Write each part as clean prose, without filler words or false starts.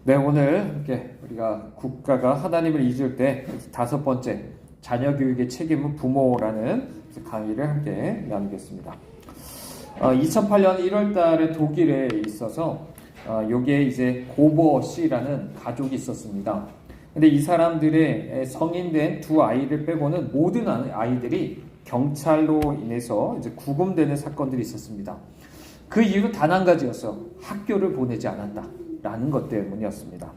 네, 오늘 이렇게 우리가 국가가 하나님을 잊을 때 다섯 번째 자녀 교육의 책임은 부모라는 강의를 함께 나누겠습니다. 2008년 1월 달에 독일에 있어서 여기에 이제 고버 씨라는 가족이 있었습니다. 근데 이 사람들의 성인된 두 아이를 빼고는 모든 아이들이 경찰로 인해서 이제 구금되는 사건들이 있었습니다. 그 이유는 단 한 가지였어. 학교를 보내지 않았다라는 것 때문이었습니다.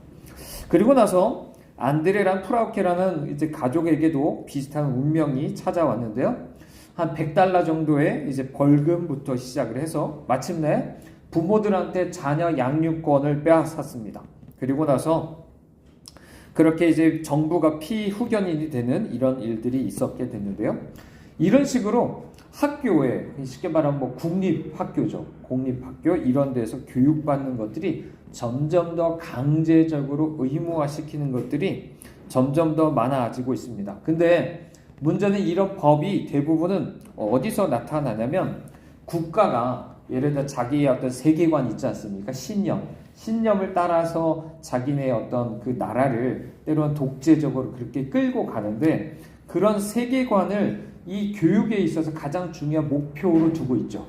그리고 나서 안드레란 프라우케라는 이제 가족에게도 비슷한 운명이 찾아왔는데요. 한 $100 정도의 이제 벌금부터 시작을 해서 마침내 부모들한테 자녀 양육권을 빼앗았습니다. 그리고 나서 그렇게 이제 정부가 피후견인이 되는 이런 일들이 있었게 됐는데요. 이런 식으로 학교에 쉽게 말하면 뭐 국립학교죠. 공립학교 이런 데서 교육받는 것들이 점점 더 강제적으로 의무화시키는 것들이 점점 더 많아지고 있습니다. 근데 문제는 이런 법이 대부분은 어디서 나타나냐면 국가가 예를 들어 자기의 어떤 세계관 있지 않습니까? 신념을 따라서 자기네 어떤 그 나라를 때로는 독재적으로 그렇게 끌고 가는데 그런 세계관을 이 교육에 있어서 가장 중요한 목표로 두고 있죠.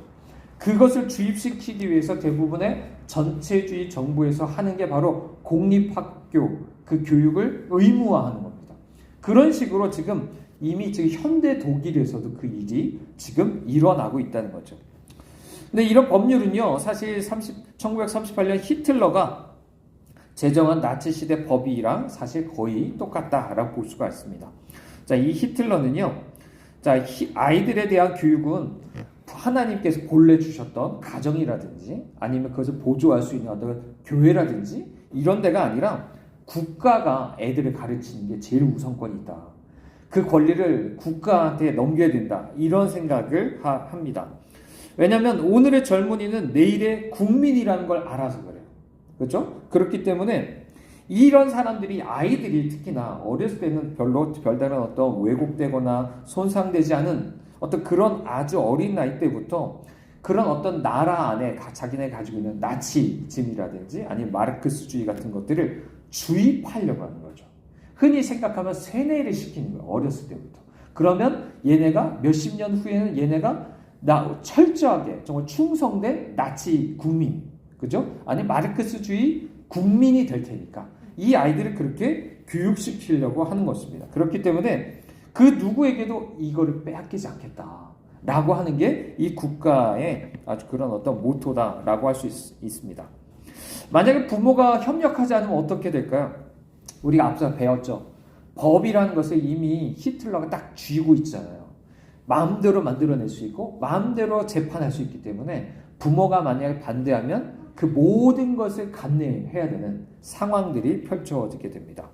그것을 주입시키기 위해서 대부분의 전체주의 정부에서 하는 게 바로 공립학교 그 교육을 의무화하는 겁니다. 그런 식으로 지금 이미 지금 현대 독일에서도 그 일이 지금 일어나고 있다는 거죠. 근데 이런 법률은요, 사실 1938년 히틀러가 제정한 나치 시대 법이랑 사실 거의 똑같다라고 볼 수가 있습니다. 자, 이 히틀러는요, 자, 아이들에 대한 교육은 하나님께서 본래 주셨던 가정이라든지 아니면 그것을 보조할 수 있는 어떤 교회라든지 이런 데가 아니라 국가가 애들을 가르치는 게 제일 우선권이 있다. 그 권리를 국가한테 넘겨야 된다. 이런 생각을 합니다. 왜냐하면 오늘의 젊은이는 내일의 국민이라는 걸 알아서 그래요. 그렇죠? 그렇기 때문에 이런 사람들이 아이들이 특히나 어렸을 때는 별다른 어떤 왜곡되거나 손상되지 않은 어떤 그런 아주 어린 나이 때부터 그런 어떤 나라 안에 자기네 가지고 있는 나치즘이라든지 아니면 마르크스주의 같은 것들을 주입하려고 하는 거죠. 흔히 생각하면 세뇌를 시키는 거예요. 어렸을 때부터. 그러면 얘네가 몇십 년 후에는 얘네가 철저하게 정말 충성된 나치 국민, 그죠? 아니 마르크스주의 국민이 될 테니까 이 아이들을 그렇게 교육시키려고 하는 것입니다. 그렇기 때문에 그 누구에게도 이거를 빼앗기지 않겠다라고 하는 게 이 국가의 아주 그런 어떤 모토다라고 할 수 있습니다. 만약에 부모가 협력하지 않으면 어떻게 될까요? 우리가 앞서 배웠죠. 법이라는 것을 이미 히틀러가 딱 쥐고 있잖아요. 마음대로 만들어낼 수 있고 마음대로 재판할 수 있기 때문에 부모가 만약에 반대하면 그 모든 것을 감내해야 되는 상황들이 펼쳐지게 됩니다.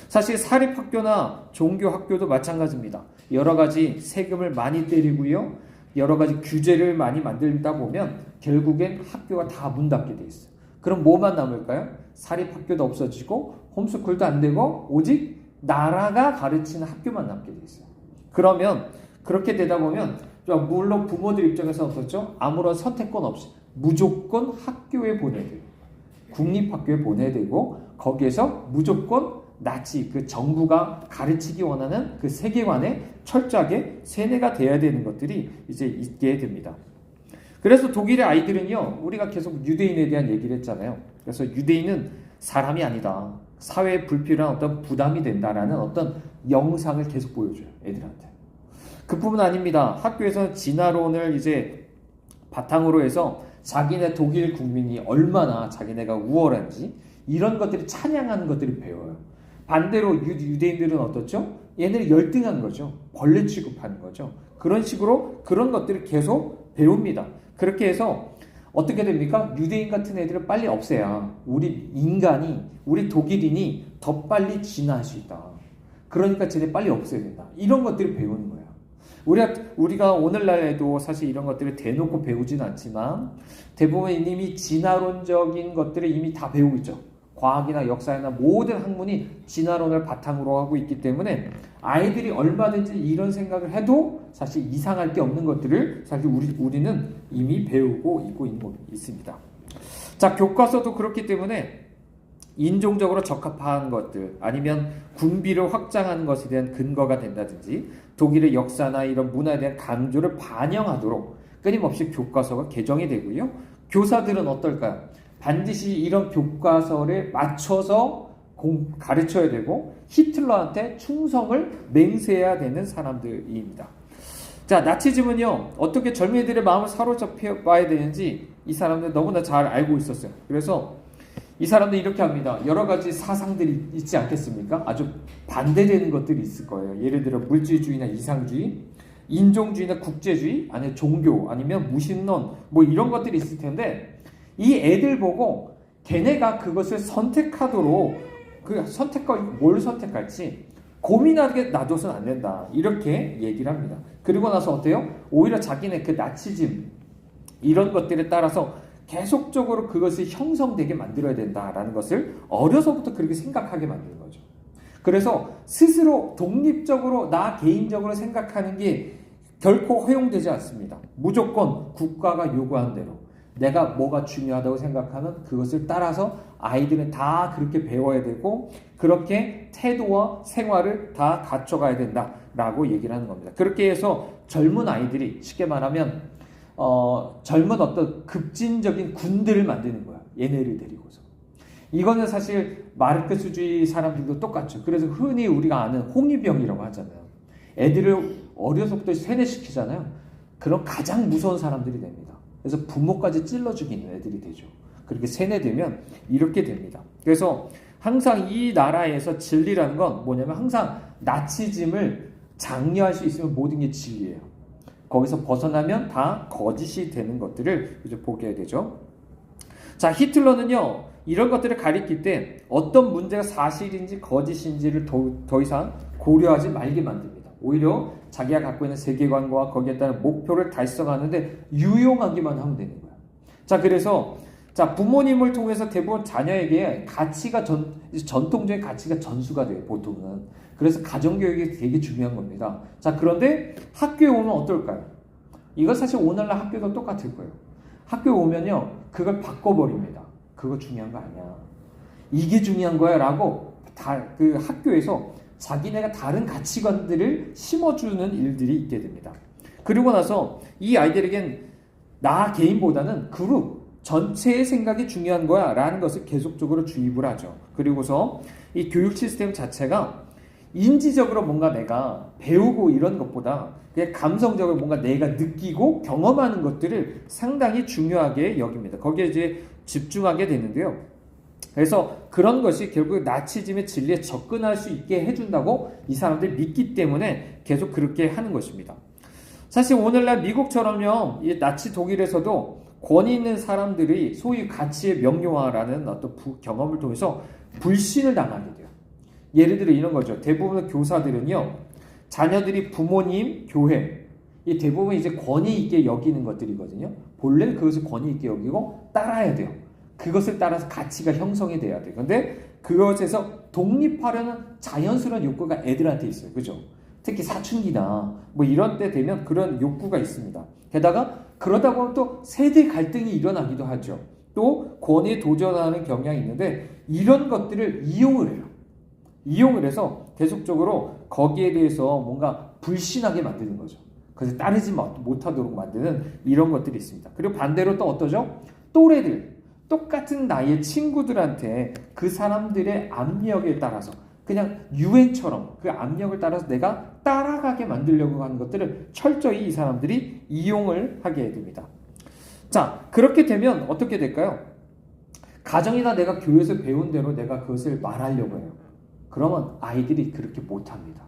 사실 사립학교나 종교학교도 마찬가지입니다. 여러 가지 세금을 많이 때리고요. 여러 가지 규제를 많이 만들다 보면 결국엔 학교가 다 문 닫게 돼 있어요. 그럼 뭐만 남을까요? 사립학교도 없어지고 홈스쿨도 안 되고 오직 나라가 가르치는 학교만 남게 돼 있어요. 그러면 그렇게 되다 보면 물론 부모들 입장에서 어떻죠? 아무런 선택권 없이 무조건 학교에 보내야 돼요. 국립학교에 보내야 되고 거기에서 무조건 나치 그 정부가 가르치기 원하는 그 세계관에 철저하게 세뇌가 돼야 되는 것들이 이제 있게 됩니다. 그래서 독일의 아이들은요, 우리가 계속 유대인에 대한 얘기를 했잖아요. 그래서 유대인은 사람이 아니다. 사회에 불필요한 어떤 부담이 된다라는 어떤 영상을 계속 보여줘요, 애들한테. 그뿐만 아닙니다. 학교에서는 진화론을 이제 바탕으로 해서 자기네 독일 국민이 얼마나 자기네가 우월한지 이런 것들을 찬양하는 것들을 배워요. 반대로 유대인들은 어떻죠? 얘네를 열등한 거죠. 벌레 취급하는 거죠. 그런 식으로 그런 것들을 계속 배웁니다. 그렇게 해서 어떻게 됩니까? 유대인 같은 애들을 빨리 없애야 우리 인간이, 우리 독일인이 더 빨리 진화할 수 있다. 그러니까 쟤네 빨리 없애야 된다. 이런 것들을 배우는 거예요. 우리가 오늘날에도 사실 이런 것들을 대놓고 배우진 않지만 대부분 이미 진화론적인 것들을 이미 다 배우고 있죠. 과학이나 역사나 모든 학문이 진화론을 바탕으로 하고 있기 때문에 아이들이 얼마든지 이런 생각을 해도 사실 이상할 게 없는 것들을 사실 우리는 이미 배우고 있습니다. 자, 교과서도 그렇기 때문에 인종적으로 적합한 것들 아니면 군비를 확장하는 것에 대한 근거가 된다든지 독일의 역사나 이런 문화에 대한 강조를 반영하도록 끊임없이 교과서가 개정이 되고요. 교사들은 어떨까요? 반드시 이런 교과서를 맞춰서 가르쳐야 되고 히틀러한테 충성을 맹세해야 되는 사람들입니다. 자, 나치즘은요, 어떻게 젊은이들의 마음을 사로잡혀 봐야 되는지 이 사람들 너무나 잘 알고 있었어요. 그래서 이 사람들 이렇게 합니다. 여러 가지 사상들이 있지 않겠습니까? 아주 반대되는 것들이 있을 거예요. 예를 들어 물질주의나 이상주의, 인종주의나 국제주의, 아니면 종교, 아니면 무신론, 뭐 이런 것들이 있을 텐데 이 애들 보고 걔네가 그것을 선택하도록 뭘 선택할지 고민하게 놔둬서는 안 된다. 이렇게 얘기를 합니다. 그리고 나서 어때요? 오히려 자기네 그 나치즘 이런 것들에 따라서 계속적으로 그것이 형성되게 만들어야 된다라는 것을 어려서부터 그렇게 생각하게 만드는 거죠. 그래서 스스로 독립적으로 나 개인적으로 생각하는 게 결코 허용되지 않습니다. 무조건 국가가 요구하는 대로 내가 뭐가 중요하다고 생각하는 그것을 따라서 아이들은 다 그렇게 배워야 되고 그렇게 태도와 생활을 다 갖춰가야 된다라고 얘기를 하는 겁니다. 그렇게 해서 젊은 아이들이 쉽게 말하면 젊은 어떤 급진적인 군대를 만드는 거야. 얘네를 데리고서. 이거는 사실 마르크스주의 사람들도 똑같죠. 그래서 흔히 우리가 아는 홍위병이라고 하잖아요. 애들을 어려서부터 세뇌시키잖아요. 그런 가장 무서운 사람들이 됩니다. 그래서 부모까지 찔러 죽이는 애들이 되죠. 그렇게 세뇌되면 이렇게 됩니다. 그래서 항상 이 나라에서 진리라는 건 뭐냐면 항상 나치즘을 장려할 수 있으면 모든 게 진리예요. 거기서 벗어나면 다 거짓이 되는 것들을 이제 보게 되죠. 자, 히틀러는요, 이런 것들을 가리킬 때 어떤 문제가 사실인지 거짓인지를 더 이상 고려하지 말게 만듭니다. 오히려 자기가 갖고 있는 세계관과 거기에 따른 목표를 달성하는데 유용하기만 하면 되는 거예요. 자, 그래서 부모님을 통해서 대부분 자녀에게 가치가 전통적인 가치가 전수가 돼요, 보통은. 그래서 가정교육이 되게 중요한 겁니다. 자, 그런데 학교에 오면 어떨까요? 이거 사실 오늘날 학교도 똑같을 거예요. 학교에 오면요, 그걸 바꿔버립니다. 그거 중요한 거 아니야. 이게 중요한 거야 라고 그 학교에서 자기네가 다른 가치관들을 심어주는 일들이 있게 됩니다. 그리고 나서 이 아이들에겐 나 개인보다는 그룹 전체의 생각이 중요한 거야 라는 것을 계속적으로 주입을 하죠. 그리고서 이 교육 시스템 자체가 인지적으로 뭔가 내가 배우고 이런 것보다 그냥 감성적으로 뭔가 내가 느끼고 경험하는 것들을 상당히 중요하게 여깁니다. 거기에 이제 집중하게 되는데요. 그래서 그런 것이 결국 나치즘의 진리에 접근할 수 있게 해준다고 이 사람들이 믿기 때문에 계속 그렇게 하는 것입니다. 사실 오늘날 미국처럼요, 이 나치 독일에서도 권위 있는 사람들이 소위 가치의 명료화라는 어떤 경험을 통해서 불신을 당하게 돼요. 예를 들어 이런 거죠. 대부분의 교사들은요, 자녀들이 부모님, 교회, 이 대부분 이제 권위 있게 여기는 것들이거든요. 본래 그것을 권위 있게 여기고 따라야 돼요. 그것을 따라서 가치가 형성이 돼야 돼요. 근데 그것에서 독립하려는 자연스러운 욕구가 애들한테 있어요. 그죠? 특히 사춘기나 뭐 이런 때 되면 그런 욕구가 있습니다. 게다가 그러다 보면 또 세대 갈등이 일어나기도 하죠. 또 권위에 도전하는 경향이 있는데 이런 것들을 이용을 해요. 이용을 해서 계속적으로 거기에 대해서 뭔가 불신하게 만드는 거죠. 그래서 따르지 못하도록 만드는 이런 것들이 있습니다. 그리고 반대로 또 어떠죠? 또래들, 똑같은 나이의 친구들한테 그 사람들의 압력에 따라서 그냥 유행처럼 그 압력을 따라서 내가 따라가게 만들려고 하는 것들을 철저히 이 사람들이 이용을 하게 됩니다. 자, 그렇게 되면 어떻게 될까요? 가정이나 내가 교회에서 배운 대로 내가 그것을 말하려고 해요. 그러면 아이들이 그렇게 못합니다.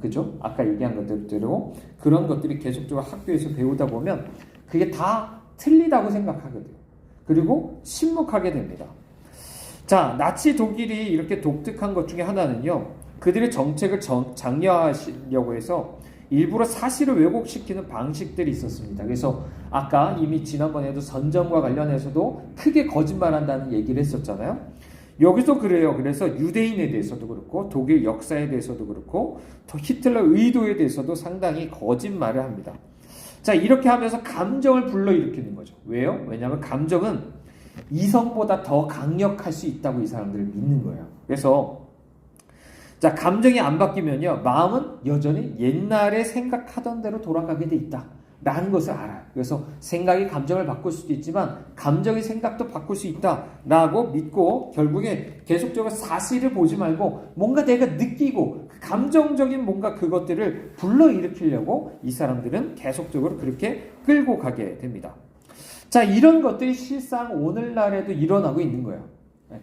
그죠? 아까 얘기한 것들대로 그런 것들이 계속적으로 학교에서 배우다 보면 그게 다 틀리다고 생각하게 돼요. 그리고 침묵하게 됩니다. 자, 나치 독일이 이렇게 독특한 것 중에 하나는요, 그들의 정책을 장려하시려고 해서 일부러 사실을 왜곡시키는 방식들이 있었습니다. 그래서 아까 이미 지난번에도 선전과 관련해서도 크게 거짓말한다는 얘기를 했었잖아요. 여기서 그래요. 그래서 유대인에 대해서도 그렇고 독일 역사에 대해서도 그렇고 히틀러 의도에 대해서도 상당히 거짓말을 합니다. 자, 이렇게 하면서 감정을 불러일으키는 거죠. 왜요? 왜냐하면 감정은 이성보다 더 강력할 수 있다고 이 사람들을 믿는 거예요. 그래서 자, 감정이 안 바뀌면요, 마음은 여전히 옛날에 생각하던 대로 돌아가게 돼 있다 라는 것을 알아요. 그래서 생각이 감정을 바꿀 수도 있지만 감정이 생각도 바꿀 수 있다 라고 믿고, 결국에 계속적으로 사실을 보지 말고 뭔가 내가 느끼고 감정적인 뭔가 그것들을 불러일으키려고 이 사람들은 계속적으로 그렇게 끌고 가게 됩니다. 자, 이런 것들이 실상 오늘날에도 일어나고 있는 거예요.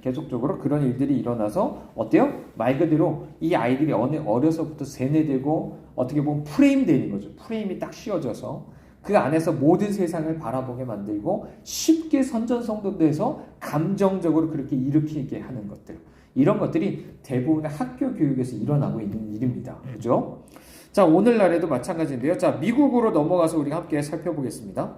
계속적으로 그런 일들이 일어나서 어때요? 말 그대로 이 아이들이 어려서부터 세뇌되고 어떻게 보면 프레임 되는 거죠. 프레임이 딱 씌워져서 그 안에서 모든 세상을 바라보게 만들고 쉽게 선전성도돼서 감정적으로 그렇게 일으키게 하는 것들, 이런 것들이 대부분의 학교 교육에서 일어나고 있는 일입니다. 그죠? 자, 오늘날에도 마찬가지인데요. 자, 미국으로 넘어가서 우리가 함께 살펴보겠습니다.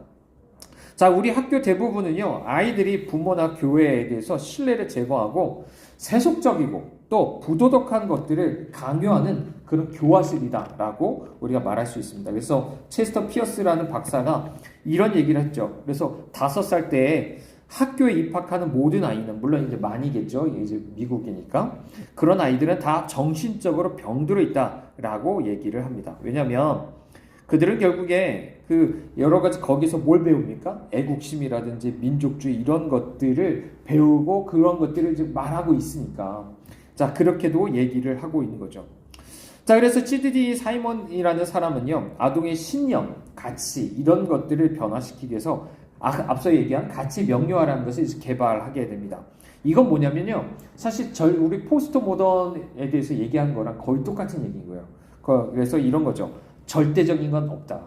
자, 우리 학교 대부분은요, 아이들이 부모나 교회에 대해서 신뢰를 제거하고 세속적이고 또 부도덕한 것들을 강요하는 그런 교화실이다라고 우리가 말할 수 있습니다. 그래서 체스터 피어스라는 박사가 이런 얘기를 했죠. 그래서 5살 때 학교에 입학하는 모든 아이는, 물론 이제 많이겠죠, 이제 미국이니까, 그런 아이들은 다 정신적으로 병들어 있다라고 얘기를 합니다. 왜냐하면 그들은 결국에 그 여러 가지 거기서 뭘 배웁니까? 애국심이라든지 민족주의 이런 것들을 배우고 그런 것들을 이제 말하고 있으니까. 자, 그렇게도 얘기를 하고 있는 거죠. 자, 그래서 C.D. 사이먼이라는 사람은요, 아동의 신념, 가치 이런 것들을 변화시키기 위해서 앞서 얘기한 가치 명료화라는 것을 개발하게 됩니다. 이건 뭐냐면요, 사실 우리 포스트 모던에 대해서 얘기한 거랑 거의 똑같은 얘기인 거예요. 그래서 이런 거죠. 절대적인 건 없다.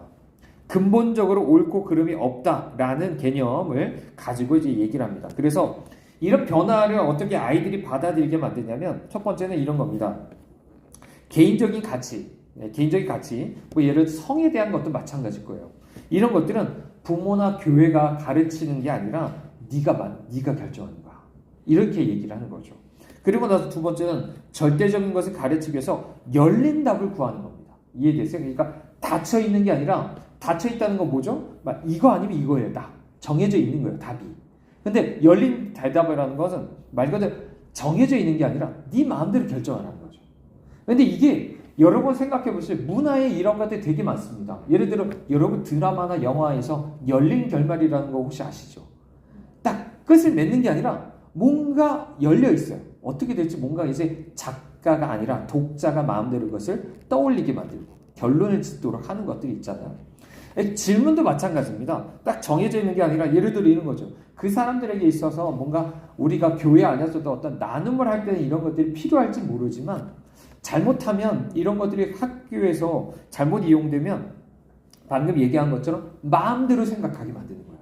근본적으로 옳고 그름이 없다라는 개념을 가지고 이제 얘기를 합니다. 그래서 이런 변화를 어떻게 아이들이 받아들이게 만드냐면, 첫 번째는 이런 겁니다. 개인적인 가치, 뭐 예를 들어 성에 대한 것도 마찬가지일 거예요. 이런 것들은 부모나 교회가 가르치는 게 아니라 네가 결정하는 거야. 이렇게 얘기를 하는 거죠. 그리고 나서 두 번째는 절대적인 것을 가르치기 위해서 열린 답을 구하는 겁니다. 이해되세요? 그러니까 닫혀 있는 게 아니라, 닫혀 있다는 건 뭐죠? 이거 아니면 이거예요. 딱 정해져 있는 거예요, 답이. 근데 열린 대답이라는 것은 말 그대로 정해져 있는 게 아니라 네 마음대로 결정하라는 거죠. 근데 이게 여러분 생각해 보세요. 문화에 이런 것들이 되게 많습니다. 예를 들어 여러분 드라마나 영화에서 열린 결말이라는 거 혹시 아시죠? 딱 끝을 맺는 게 아니라 뭔가 열려 있어요. 어떻게 될지 뭔가 이제 작가가 아니라 독자가 마음대로 그것을 떠올리게 만들고 결론을 짓도록 하는 것들이 있잖아요. 질문도 마찬가지입니다. 딱 정해져 있는 게 아니라, 예를 들어 이런 거죠. 그 사람들에게 있어서 뭔가 우리가 교회 안에서도 어떤 나눔을 할 때는 이런 것들이 필요할지 모르지만, 잘못하면 이런 것들이 학교에서 잘못 이용되면 방금 얘기한 것처럼 마음대로 생각하게 만드는 거예요.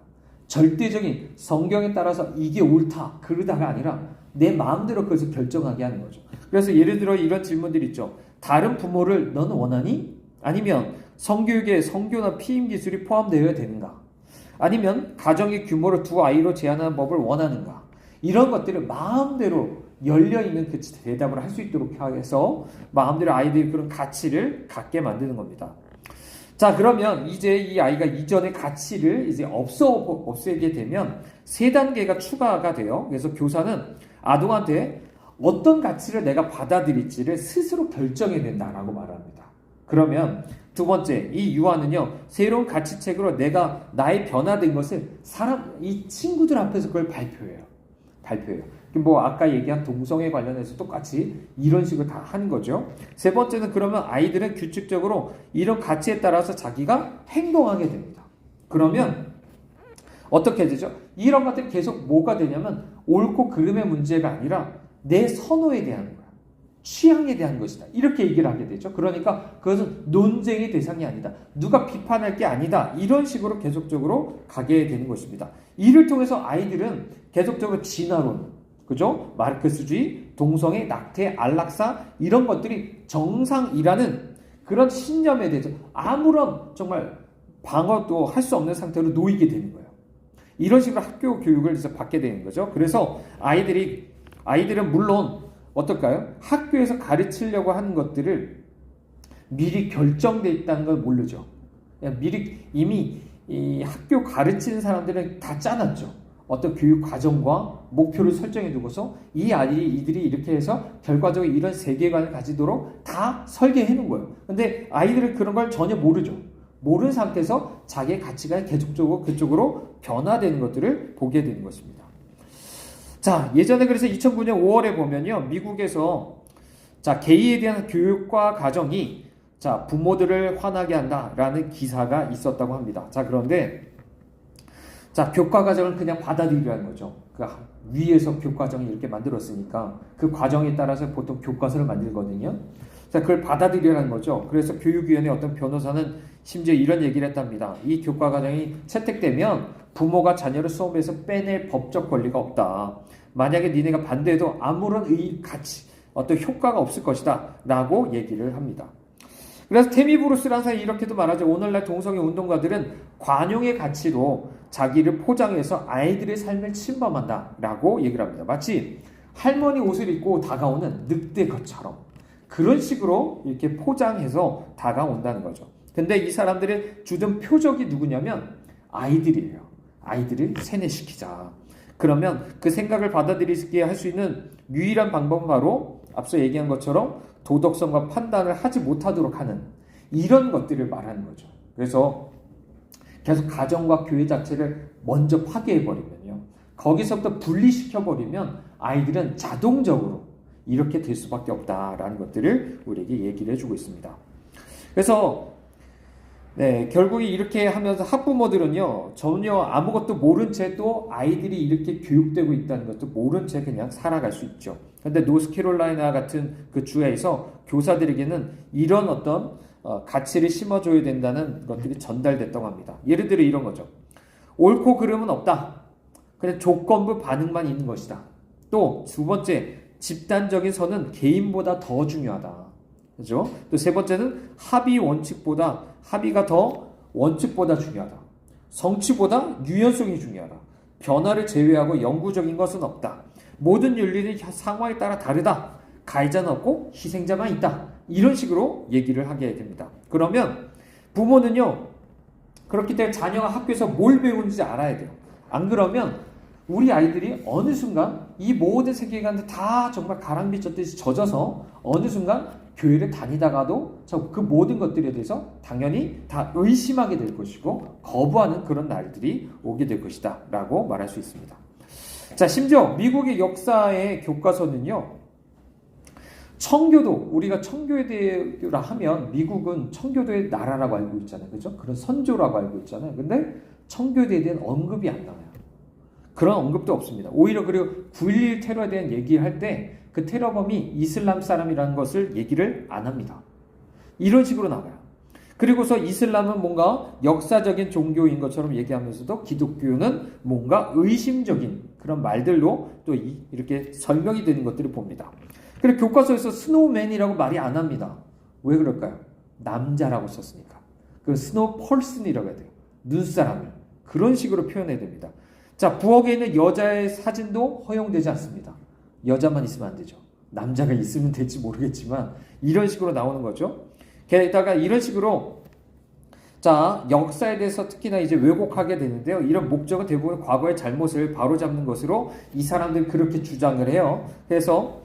절대적인 성경에 따라서 이게 옳다 그러다가 아니라 내 마음대로 그것을 결정하게 하는 거죠. 그래서 예를 들어 이런 질문들이 있죠. 다른 부모를 너는 원하니? 아니면 성교육에 성교나 피임 기술이 포함되어야 되는가? 아니면 가정의 규모를 2아이로 제한하는 법을 원하는가? 이런 것들을 마음대로 열려있는 그 대답을 할 수 있도록 해서 마음대로 아이들이 그런 가치를 갖게 만드는 겁니다. 자, 그러면 이제 이 아이가 이전의 가치를 이제 없애게 되면 3단계가 추가가 돼요. 그래서 교사는 아동한테 어떤 가치를 내가 받아들일지를 스스로 결정해야 된다라고 말합니다. 그러면 두 번째, 이 유아는요, 새로운 가치책으로 나의 변화된 것을 이 친구들 앞에서 그걸 발표해요. 뭐 아까 얘기한 동성애 관련해서 똑같이 이런 식으로 다 하는 거죠. 세 번째는, 그러면 아이들은 규칙적으로 이런 가치에 따라서 자기가 행동하게 됩니다. 그러면 어떻게 되죠? 이런 것들이 계속 뭐가 되냐면 옳고 그름의 문제가 아니라 내 선호에 대한 거야. 취향에 대한 것이다. 이렇게 얘기를 하게 되죠. 그러니까 그것은 논쟁의 대상이 아니다. 누가 비판할 게 아니다. 이런 식으로 계속적으로 가게 되는 것입니다. 이를 통해서 아이들은 계속적으로 진화론, 그죠? 마르크스주의, 동성애, 낙태, 안락사 이런 것들이 정상이라는 그런 신념에 대해서 아무런 정말 방어도 할 수 없는 상태로 놓이게 되는 거예요. 이런 식으로 학교 교육을 이제 받게 되는 거죠. 그래서 아이들은 물론 어떨까요? 학교에서 가르치려고 하는 것들을 미리 결정되어 있다는 걸 모르죠. 미리 이미 이 학교 가르치는 사람들은 다 짜놨죠. 어떤 교육 과정과 목표를 설정해 두고서 이들이 이렇게 해서 결과적으로 이런 세계관을 가지도록 다 설계해 놓은 거예요. 근데 아이들은 그런 걸 전혀 모르죠. 모르는 상태에서 자기의 가치가 계속적으로 그쪽으로 변화되는 것들을 보게 되는 것입니다. 자, 예전에 그래서 2009년 5월에 보면요. 미국에서 자, 게이에 대한 교육과 가정이 자, 부모들을 화나게 한다라는 기사가 있었다고 합니다. 자, 그런데 자, 교과 과정을 그냥 받아들이라는 거죠. 그 위에서 교과정이 이렇게 만들었으니까 그 과정에 따라서 보통 교과서를 만들거든요. 자, 그걸 받아들이라는 거죠. 그래서 교육위원회 어떤 변호사는 심지어 이런 얘기를 했답니다. 이 교과 과정이 채택되면 부모가 자녀를 수업에서 빼낼 법적 권리가 없다. 만약에 니네가 반대해도 아무런 가치, 어떤 효과가 없을 것이다. 라고 얘기를 합니다. 그래서 테미 브루스라는 사람이 이렇게도 말하죠. 오늘날 동성애 운동가들은 관용의 가치로 자기를 포장해서 아이들의 삶을 침범한다 라고 얘기를 합니다. 마치 할머니 옷을 입고 다가오는 늑대 것처럼 그런 식으로 이렇게 포장해서 다가온다는 거죠. 근데 이 사람들의 주된 표적이 누구냐면 아이들이에요. 아이들을 세뇌시키자. 그러면 그 생각을 받아들이게 할 수 있는 유일한 방법은 바로 앞서 얘기한 것처럼 도덕성과 판단을 하지 못하도록 하는 이런 것들을 말하는 거죠. 그래서 계속 가정과 교회 자체를 먼저 파괴해버리면요. 거기서부터 분리시켜버리면 아이들은 자동적으로 이렇게 될 수밖에 없다라는 것들을 우리에게 얘기를 해주고 있습니다. 그래서 네, 결국에 이렇게 하면서 학부모들은요, 전혀 아무것도 모른 채 또 아이들이 이렇게 교육되고 있다는 것도 모른 채 그냥 살아갈 수 있죠. 근데 노스캐롤라이나 같은 그 주에서 교사들에게는 이런 어떤 가치를 심어줘야 된다는 것들이 전달됐다고 합니다. 예를 들어 이런 거죠. 옳고 그름은 없다. 그냥 조건부 반응만 있는 것이다. 또 두 번째, 집단적인 선은 개인보다 더 중요하다. 그죠? 또 세 번째는 합의가 더 원칙보다 중요하다. 성취보다 유연성이 중요하다. 변화를 제외하고 영구적인 것은 없다. 모든 윤리는 상황에 따라 다르다. 가해자는 없고 희생자만 있다. 이런 식으로 얘기를 하게 됩니다. 그러면 부모는요, 그렇기 때문에 자녀가 학교에서 뭘 배우는지 알아야 돼요. 안 그러면 우리 아이들이 어느 순간 이 모든 세계관에 다 정말 가랑비 젖듯이 젖어서 어느 순간 교회를 다니다가도 그 모든 것들에 대해서 당연히 다 의심하게 될 것이고 거부하는 그런 날들이 오게 될 것이다 라고 말할 수 있습니다. 자, 심지어 미국의 역사의 교과서는요, 청교도, 우리가 청교도라 하면 미국은 청교도의 나라라고 알고 있잖아요. 그죠? 그런 선조라고 알고 있잖아요. 근데 청교도에 대한 언급이 안 나와요. 그런 언급도 없습니다. 오히려 그리고 9.11 테러에 대한 얘기할 때 그 테러범이 이슬람 사람이라는 것을 얘기를 안 합니다. 이런 식으로 나와요. 그리고서 이슬람은 뭔가 역사적인 종교인 것처럼 얘기하면서도 기독교는 뭔가 의심적인 그런 말들로 또 이렇게 설명이 되는 것들을 봅니다. 그리고 교과서에서 스노우맨이라고 말이 안 합니다. 왜 그럴까요? 남자라고 썼으니까. 그 스노우 펄슨이라고 해야 돼요. 눈사람을. 그런 식으로 표현해야 됩니다. 자, 부엌에 있는 여자의 사진도 허용되지 않습니다. 여자만 있으면 안 되죠. 남자가 있으면 될지 모르겠지만 이런 식으로 나오는 거죠. 게다가 이런 식으로 자, 역사에 대해서 특히나 이제 왜곡하게 되는데요. 이런 목적은 대부분 과거의 잘못을 바로잡는 것으로 이 사람들이 그렇게 주장을 해요. 그래서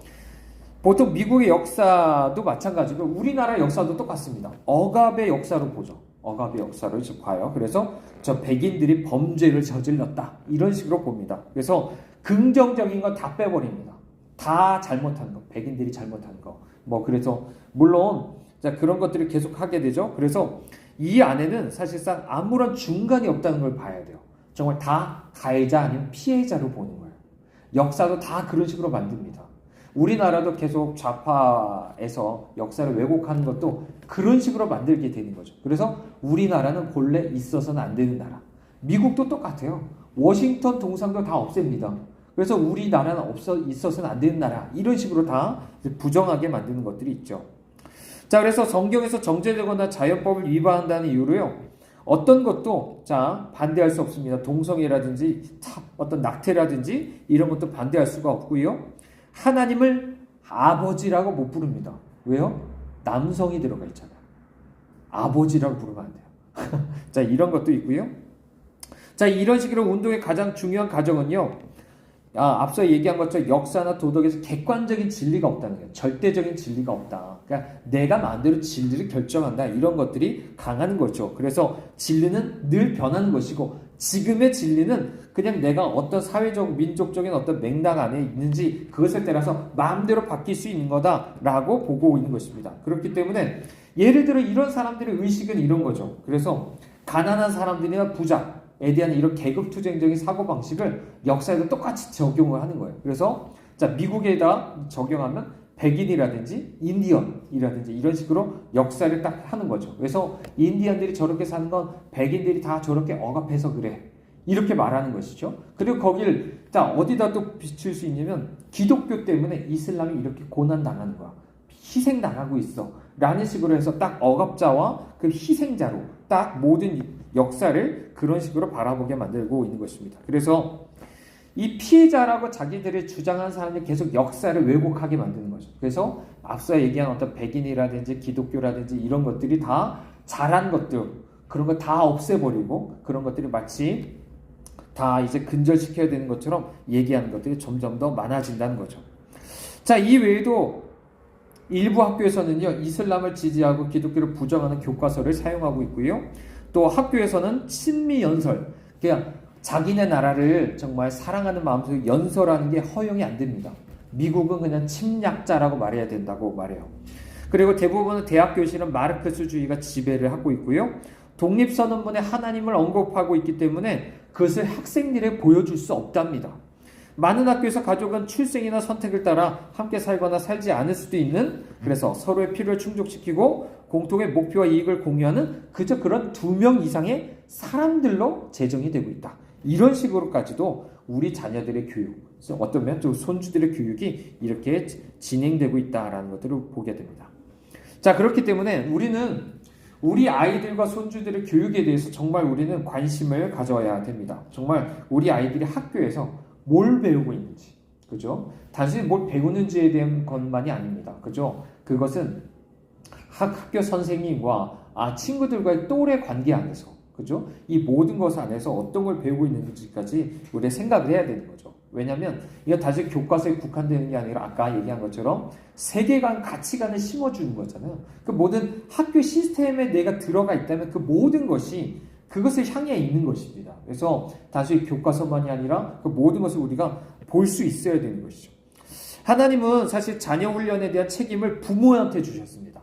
보통 미국의 역사도 마찬가지고 우리나라 역사도 똑같습니다. 억압의 역사로 보죠. 억압의 역사를 봐요. 그래서 저 백인들이 범죄를 저질렀다. 이런 식으로 봅니다. 그래서 긍정적인 건 다 빼버립니다. 다 잘못한 거. 백인들이 잘못한 거. 그래서 물론 자, 그런 것들을 계속 하게 되죠. 그래서 이 안에는 사실상 아무런 중간이 없다는 걸 봐야 돼요. 정말 다 가해자 아니면 피해자로 보는 거예요. 역사도 다 그런 식으로 만듭니다. 우리나라도 계속 좌파에서 역사를 왜곡하는 것도 그런 식으로 만들게 되는 거죠. 그래서 우리나라는 본래 있어서는 안 되는 나라. 미국도 똑같아요. 워싱턴 동상도 다 없앱니다. 그래서 우리나라는 있어서는 안 되는 나라. 이런 식으로 다 부정하게 만드는 것들이 있죠. 자, 그래서 성경에서 정죄되거나 자연법을 위반한다는 이유로요, 어떤 것도 자 반대할 수 없습니다. 동성애라든지 어떤 낙태라든지 이런 것도 반대할 수가 없고요. 하나님을 아버지라고 못 부릅니다. 왜요? 남성이 들어가 있잖아요. 아버지라고 부르면 안 돼요. 자, 이런 것도 있고요. 자, 이런 식으로 운동의 가장 중요한 과정은요. 앞서 얘기한 것처럼 역사나 도덕에서 객관적인 진리가 없다는 거예요. 절대적인 진리가 없다. 그러니까 내가 마음대로 진리를 결정한다. 이런 것들이 강한 거죠. 그래서 진리는 늘 변하는 것이고 지금의 진리는 그냥 내가 어떤 사회적, 민족적인 어떤 맥락 안에 있는지 그것에 따라서 마음대로 바뀔 수 있는 거다라고 보고 있는 것입니다. 그렇기 때문에 예를 들어 이런 사람들의 의식은 이런 거죠. 그래서 가난한 사람들이나 부자에 대한 이런 계급투쟁적인 사고방식을 역사에도 똑같이 적용을 하는 거예요. 그래서 자, 미국에다 적용하면 백인이라든지 인디언이라든지 이런 식으로 역사를 딱 하는 거죠. 그래서 인디언들이 저렇게 사는 건 백인들이 다 저렇게 억압해서 그래. 이렇게 말하는 것이죠. 그리고 거길 자, 어디다 또 비출 수 있냐면 기독교 때문에 이슬람이 이렇게 고난당하는 거야. 희생당하고 있어. 라는 식으로 해서 딱 억압자와 그 희생자로 딱 모든 역사를 그런 식으로 바라보게 만들고 있는 것입니다. 그래서 이 피해자라고 자기들이 주장하는 사람들이 계속 역사를 왜곡하게 만드는 거죠. 그래서 앞서 얘기한 어떤 백인이라든지 기독교라든지 이런 것들이 다 잘한 것들, 그런 거 다 없애버리고 그런 것들이 마치 다 이제 근절시켜야 되는 것처럼 얘기하는 것들이 점점 더 많아진다는 거죠. 자, 이 외에도 일부 학교에서는요, 이슬람을 지지하고 기독교를 부정하는 교과서를 사용하고 있고요. 또 학교에서는 친미 연설, 그냥 자기네 나라를 정말 사랑하는 마음속에 연설하는 게 허용이 안 됩니다. 미국은 그냥 침략자라고 말해야 된다고 말해요. 그리고 대부분의 대학 교실은 마르크스주의가 지배를 하고 있고요. 독립선언문에 하나님을 언급하고 있기 때문에 그것을 학생들에게 보여줄 수 없답니다. 많은 학교에서 가족은 출생이나 선택을 따라 함께 살거나 살지 않을 수도 있는, 그래서 서로의 필요를 충족시키고 공통의 목표와 이익을 공유하는 그저 그런 2명 이상의 사람들로 제정이 되고 있다. 이런 식으로까지도 우리 자녀들의 교육, 어떤 면 좀 손주들의 교육이 이렇게 진행되고 있다라는 것들을 보게 됩니다. 자, 그렇기 때문에 우리는 우리 아이들과 손주들의 교육에 대해서 정말 우리는 관심을 가져야 됩니다. 정말 우리 아이들이 학교에서 뭘 배우고 있는지, 그죠? 단순히 뭘 배우는지에 대한 것만이 아닙니다. 그죠? 그것은 학교 선생님과 친구들과의 또래 관계 안에서, 그죠? 이 모든 것 안에서 어떤 걸 배우고 있는지까지 우리가 생각을 해야 되는 거죠. 왜냐하면 이거 단순히 교과서에 국한되는 게 아니라 아까 얘기한 것처럼 세계관, 가치관을 심어주는 거잖아요. 그 모든 학교 시스템에 내가 들어가 있다면 그 모든 것이 그것을 향해 있는 것입니다. 그래서 단순히 교과서만이 아니라 그 모든 것을 우리가 볼 수 있어야 되는 것이죠. 하나님은 사실 자녀 훈련에 대한 책임을 부모한테 주셨습니다.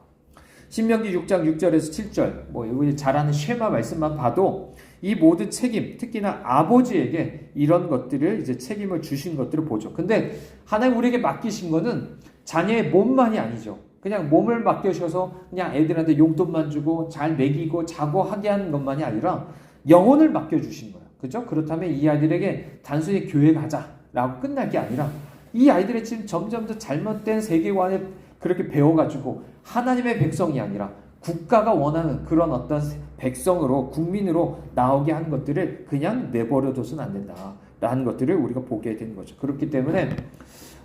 신명기 6장 6절에서 7절, 여기 잘 아는 쉐마 말씀만 봐도 이 모든 책임, 특히나 아버지에게 이런 것들을 이제 책임을 주신 것들을 보죠. 근데 하나님 우리에게 맡기신 거는 자녀의 몸만이 아니죠. 그냥 몸을 맡겨주셔서 그냥 애들한테 용돈만 주고 잘 먹이고 자고 하게 하는 것만이 아니라 영혼을 맡겨주신 거예요. 그죠? 그렇다면 이 아이들에게 단순히 교회 가자라고 끝날 게 아니라 이 아이들의 지금 점점 더 잘못된 세계관을 그렇게 배워가지고 하나님의 백성이 아니라 국가가 원하는 그런 어떤 백성으로, 국민으로 나오게 하는 것들을 그냥 내버려둬서는 안 된다라는 것들을 우리가 보게 되는 거죠. 그렇기 때문에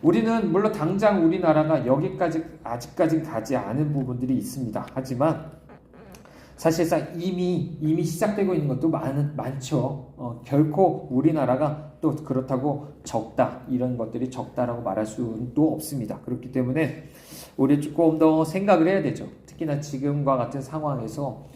우리는 물론 당장 우리나라가 여기까지 아직까지 가지 않은 부분들이 있습니다. 하지만 사실상 이미 시작되고 있는 것도 많죠. 결코 우리나라가 또 그렇다고 적다, 이런 것들이 적다라고 말할 수도 없습니다. 그렇기 때문에 우리 조금 더 생각을 해야 되죠. 특히나 지금과 같은 상황에서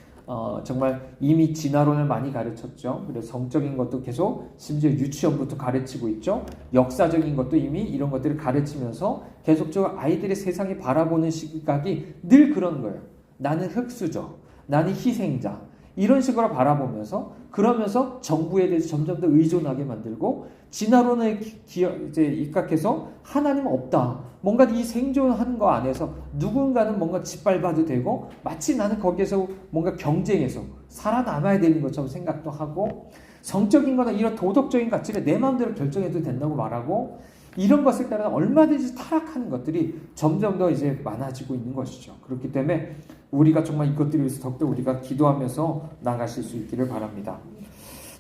정말 이미 진화론을 많이 가르쳤죠. 그래서 성적인 것도 계속 심지어 유치원부터 가르치고 있죠. 역사적인 것도 이미 이런 것들을 가르치면서 계속적으로 아이들의 세상을 바라보는 시각이 늘 그런 거예요. 나는 흙수저, 나는 희생자, 이런 식으로 바라보면서 그러면서 정부에 대해서 점점 더 의존하게 만들고 진화론에 이제 입각해서 하나님은 없다. 뭔가 이 생존하는 거 안에서 누군가는 뭔가 짓밟아도 되고 마치 나는 거기에서 뭔가 경쟁해서 살아남아야 되는 것처럼 생각도 하고 성적인 거나 이런 도덕적인 가치를 내 마음대로 결정해도 된다고 말하고 이런 것을 따라 얼마든지 타락하는 것들이 점점 더 이제 많아지고 있는 것이죠. 그렇기 때문에 우리가 정말 이것들을 위해서 더욱더 우리가 기도하면서 나가실 수 있기를 바랍니다.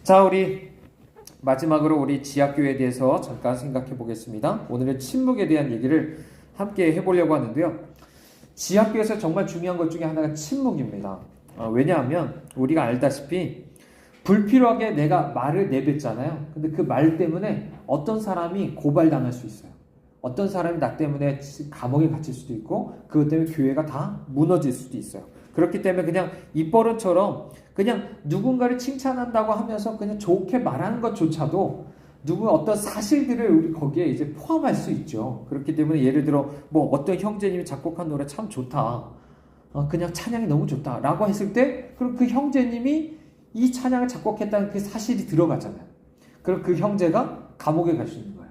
자, 우리 마지막으로 우리 지하교회에 대해서 잠깐 생각해 보겠습니다. 오늘은 침묵에 대한 얘기를 함께 해보려고 하는데요. 지하교회에서 정말 중요한 것 중에 하나가 침묵입니다. 왜냐하면 우리가 알다시피 불필요하게 내가 말을 내뱉잖아요. 근데 그 말 때문에 어떤 사람이 고발당할 수 있어요. 어떤 사람이 나 때문에 감옥에 갇힐 수도 있고 그것 때문에 교회가 다 무너질 수도 있어요. 그렇기 때문에 그냥 입버릇처럼 그냥 누군가를 칭찬한다고 하면서 그냥 좋게 말하는 것조차도 누구 어떤 사실들을 우리 거기에 이제 포함할 수 있죠. 그렇기 때문에 예를 들어 뭐 어떤 형제님이 작곡한 노래 참 좋다. 그냥 찬양이 너무 좋다라고 했을 때 그럼 그 형제님이 이 찬양을 작곡했다는 그 사실이 들어가잖아요. 그럼 그 형제가 감옥에 갈 수 있는 거예요.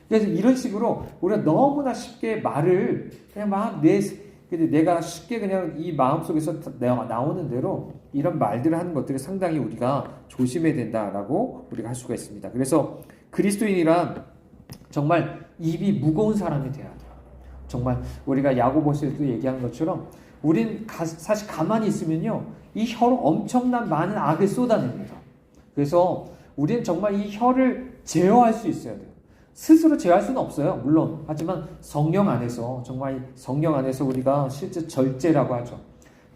그래서 이런 식으로 우리가 너무나 쉽게 말을 그냥 막 내가 쉽게 그냥 이 마음속에서 나오는 대로 이런 말들을 하는 것들을 상당히 우리가 조심해야 된다라고 우리가 할 수가 있습니다. 그래서 그리스도인이란 정말 입이 무거운 사람이 돼야 돼요. 정말 우리가 야고보서에도 얘기한 것처럼 우린 사실 가만히 있으면요 이 혀로 엄청난 많은 악을 쏟아냅니다. 그래서 우리는 정말 이 혀를 제어할 수 있어야 돼요. 스스로 제어할 수는 없어요. 물론 하지만 성령 안에서 정말 성령 안에서 우리가 실제 절제라고 하죠.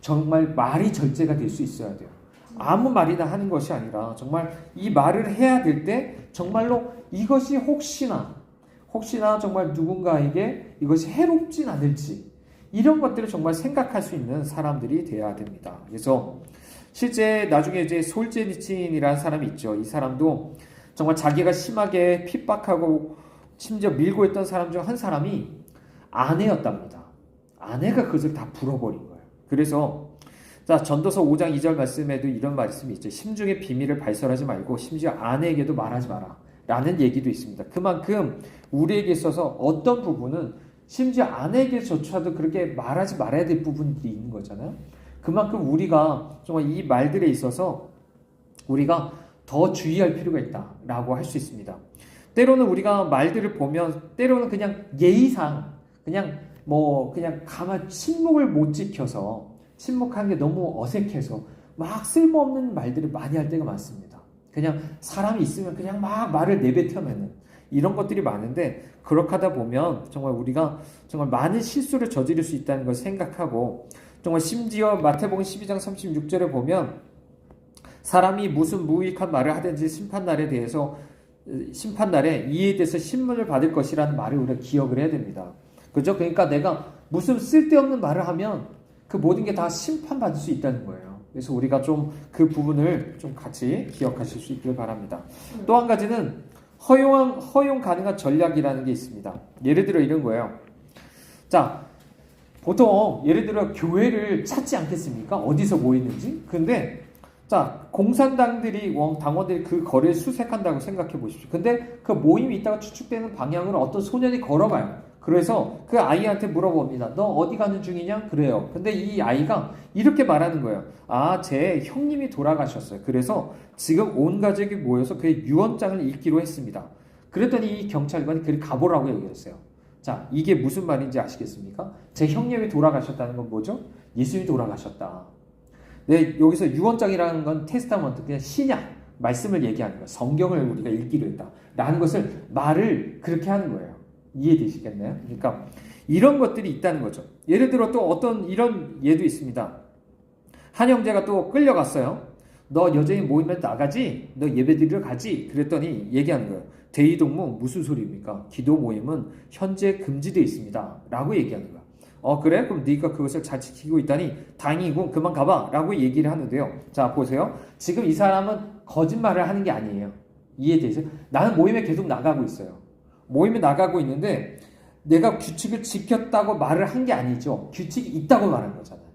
정말 말이 절제가 될 수 있어야 돼요. 아무 말이나 하는 것이 아니라 정말 이 말을 해야 될 때 정말로 이것이 혹시나 정말 누군가에게 이것이 해롭진 않을지 이런 것들을 정말 생각할 수 있는 사람들이 되어야 됩니다. 그래서 실제 나중에 이제 솔제니친이라는 사람이 있죠. 이 사람도 정말 자기가 심하게 핍박하고 심지어 밀고 있던 사람 중 한 사람이 아내였답니다. 아내가 그것을 다 불어버린 거예요. 그래서 자 전도서 5장 2절 말씀에도 이런 말씀이 있죠. 심중의 비밀을 발설하지 말고 심지어 아내에게도 말하지 마라 라는 얘기도 있습니다. 그만큼 우리에게 있어서 어떤 부분은 심지어 아내에게조차도 그렇게 말하지 말아야 될 부분들이 있는 거잖아요. 그만큼 우리가 정말 이 말들에 있어서 우리가 더 주의할 필요가 있다라고 할 수 있습니다. 때로는 우리가 말들을 보면 때로는 그냥 예의상 그냥 가만 침묵을 못 지켜서 침묵하는 게 너무 어색해서 막 쓸모없는 말들을 많이 할 때가 많습니다. 그냥 사람이 있으면 그냥 막 말을 내뱉으면은 이런 것들이 많은데 그렇게 하다 보면 정말 우리가 정말 많은 실수를 저지를 수 있다는 걸 생각하고 정말 심지어 마태복음 12장 36절에 보면 사람이 무슨 무익한 말을 하든지 심판날에 이에 대해서 신문을 받을 것이라는 말을 우리가 기억을 해야 됩니다. 그죠? 그러니까 내가 무슨 쓸데없는 말을 하면 그 모든 게 다 심판받을 수 있다는 거예요. 그래서 우리가 좀 그 부분을 좀 같이 기억하실 수 있길 바랍니다. 또 한 가지는 허용 가능한 전략이라는 게 있습니다. 예를 들어 이런 거예요. 자, 보통 예를 들어 교회를 찾지 않겠습니까? 어디서 모이는지. 근데 자, 공산당들이 당원들이 그 거리를 수색한다고 생각해 보십시오. 근데 그 모임이 있다가 추측되는 방향으로 어떤 소년이 걸어가요. 그래서 그 아이한테 물어봅니다. 너 어디 가는 중이냐? 그래요. 근데 이 아이가 이렇게 말하는 거예요. 아, 제 형님이 돌아가셨어요. 그래서 지금 온 가족이 모여서 그의 유언장을 읽기로 했습니다. 그랬더니 이 경찰관이 그리 가보라고 얘기했어요. 자, 이게 무슨 말인지 아시겠습니까? 제 형님이 돌아가셨다는 건 뭐죠? 예수님이 돌아가셨다. 네, 여기서 유언장이라는 건 테스타먼트, 그냥 신약, 말씀을 얘기하는 거예요. 성경을 우리가 읽기로 했다. 라는 것을 말을 그렇게 하는 거예요. 이해되시겠나요? 그러니까 이런 것들이 있다는 거죠. 예를 들어 또 어떤 이런 예도 있습니다. 한 형제가 또 끌려갔어요. 너 여전히 모임에 나가지? 너 예배드리러 가지? 그랬더니 얘기하는 거예요. 대이동무 무슨 소리입니까? 기도 모임은 현재 금지되어 있습니다. 라고 얘기하는 거예요. 그래? 그럼 네가 그것을 잘 지키고 있다니 다행이고 그만 가봐 라고 얘기를 하는데요. 자, 보세요. 지금 이 사람은 거짓말을 하는 게 아니에요. 이해되세요? 나는 모임에 계속 나가고 있어요. 모임에 나가고 있는데 내가 규칙을 지켰다고 말을 한 게 아니죠. 규칙이 있다고 말한 거잖아요.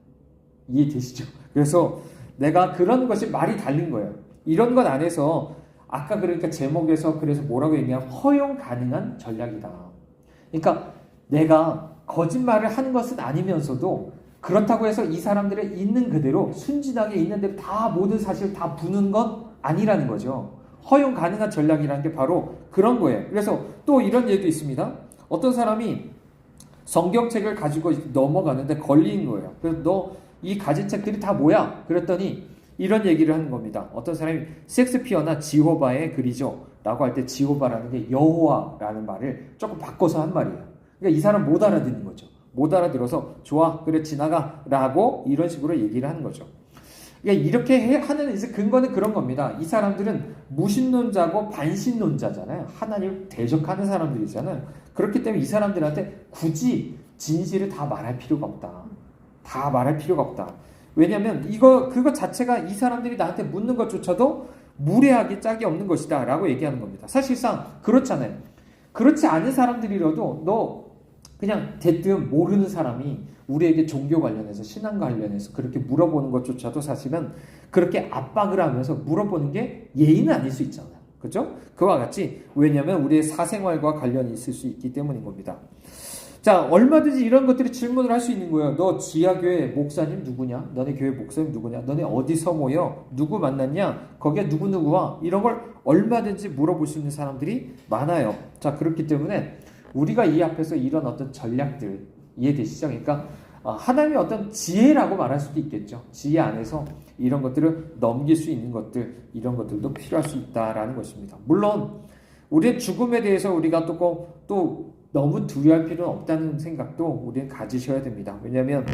이해되시죠? 그래서 내가 그런 것이 말이 다른 거예요. 이런 것 안에서 아까 그러니까 제목에서 그래서 뭐라고 얘기하면 허용 가능한 전략이다. 그러니까 내가 거짓말을 하는 것은 아니면서도 그렇다고 해서 이 사람들의 있는 그대로 순진하게 있는 대로 다 모든 사실을 다 부는 건 아니라는 거죠. 허용 가능한 전략이라는 게 바로 그런 거예요. 그래서 또 이런 예도 있습니다. 어떤 사람이 성경책을 가지고 넘어가는데 걸린 거예요. 그래서 너 이 가진 책들이 다 뭐야? 그랬더니 이런 얘기를 하는 겁니다. 어떤 사람이 섹스피어나 지호바의 글이죠. 라고 할 때 지호바라는 게 여호와라는 말을 조금 바꿔서 한 말이에요. 그러니까 이 사람 못 알아듣는 거죠. 못 알아들어서 좋아 그래 지나가 라고 이런 식으로 얘기를 하는 거죠. 그러니까 이렇게 하는 이제 근거는 그런 겁니다. 이 사람들은 무신론자고 반신론자잖아요. 하나님을 대적하는 사람들이잖아요. 그렇기 때문에 이 사람들한테 굳이 진실을 다 말할 필요가 없다. 다 말할 필요가 없다. 왜냐하면 그거 자체가 이 사람들이 나한테 묻는 것조차도 무례하게 짝이 없는 것이다 라고 얘기하는 겁니다. 사실상 그렇잖아요. 그렇지 않은 사람들이라도 너 그냥 대뜸 모르는 사람이 우리에게 종교 관련해서 신앙 관련해서 그렇게 물어보는 것조차도 사실은 그렇게 압박을 하면서 물어보는 게 예의는 아닐 수 있잖아요. 그죠? 그와 같이 왜냐하면 우리의 사생활과 관련이 있을 수 있기 때문인 겁니다. 자, 얼마든지 이런 것들이 질문을 할 수 있는 거예요. 너 지하교회 목사님 누구냐? 너네 교회 목사님 누구냐? 너네 어디서 모여? 누구 만났냐? 거기에 누구누구와? 이런 걸 얼마든지 물어볼 수 있는 사람들이 많아요. 자, 그렇기 때문에 우리가 이 앞에서 이런 어떤 전략들 이해되시죠? 그러니까 하나님의 어떤 지혜라고 말할 수도 있겠죠. 지혜 안에서 이런 것들을 넘길 수 있는 것들, 이런 것들도 필요할 수 있다라는 것입니다. 물론 우리의 죽음에 대해서 우리가 또 너무 두려워할 필요는 없다는 생각도 우리는 가지셔야 됩니다. 왜냐하면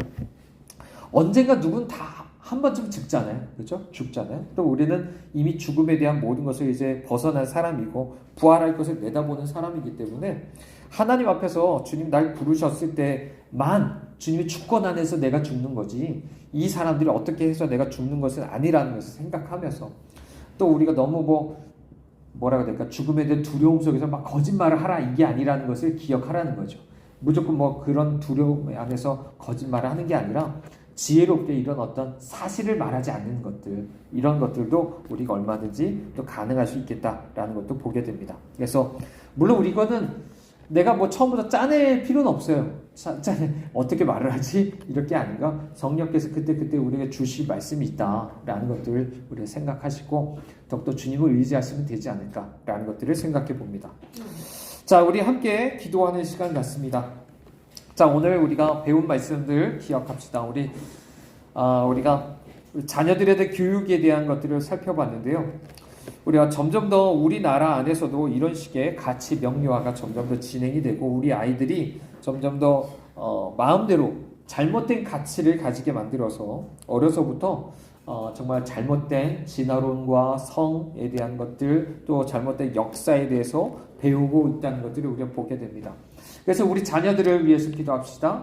언젠가 누군 다 한 번쯤 죽잖아요. 그렇죠? 죽잖아요. 또 우리는 이미 죽음에 대한 모든 것을 이제 벗어난 사람이고 부활할 것을 내다보는 사람이기 때문에 하나님 앞에서 주님 날 부르셨을 때만 주님의 주권 안에서 내가 죽는 거지 이 사람들이 어떻게 해서 내가 죽는 것은 아니라는 것을 생각하면서 또 우리가 너무 뭐라고 해야 될까? 죽음에 대한 두려움 속에서 막 거짓말을 하라 이게 아니라는 것을 기억하라는 거죠. 무조건 그런 두려움 안에서 거짓말을 하는 게 아니라 지혜롭게 이런 어떤 사실을 말하지 않는 것들 이런 것들도 우리가 얼마든지 또 가능할 수 있겠다라는 것도 보게 됩니다. 그래서 물론 이거는 내가 처음부터 짜낼 필요는 없어요. 어떻게 말을 하지? 이렇게 아닌가? 성령께서 그때 우리에게 주실 말씀이 있다라는 것들을 우리가 생각하시고 더욱더 주님을 의지하시면 되지 않을까라는 것들을 생각해 봅니다. 자, 우리 함께 기도하는 시간 갖습니다. 자, 오늘 우리가 배운 말씀들 기억합시다. 우리가 자녀들에 대한 교육에 대한 것들을 살펴봤는데요. 우리가 점점 더 우리나라 안에서도 이런 식의 가치 명료화가 점점 더 진행이 되고 우리 아이들이 점점 더 마음대로 잘못된 가치를 가지게 만들어서 어려서부터 정말 잘못된 진화론과 성에 대한 것들 또 잘못된 역사에 대해서 배우고 있다는 것들을 우리가 보게 됩니다. 그래서 우리 자녀들을 위해서 기도합시다.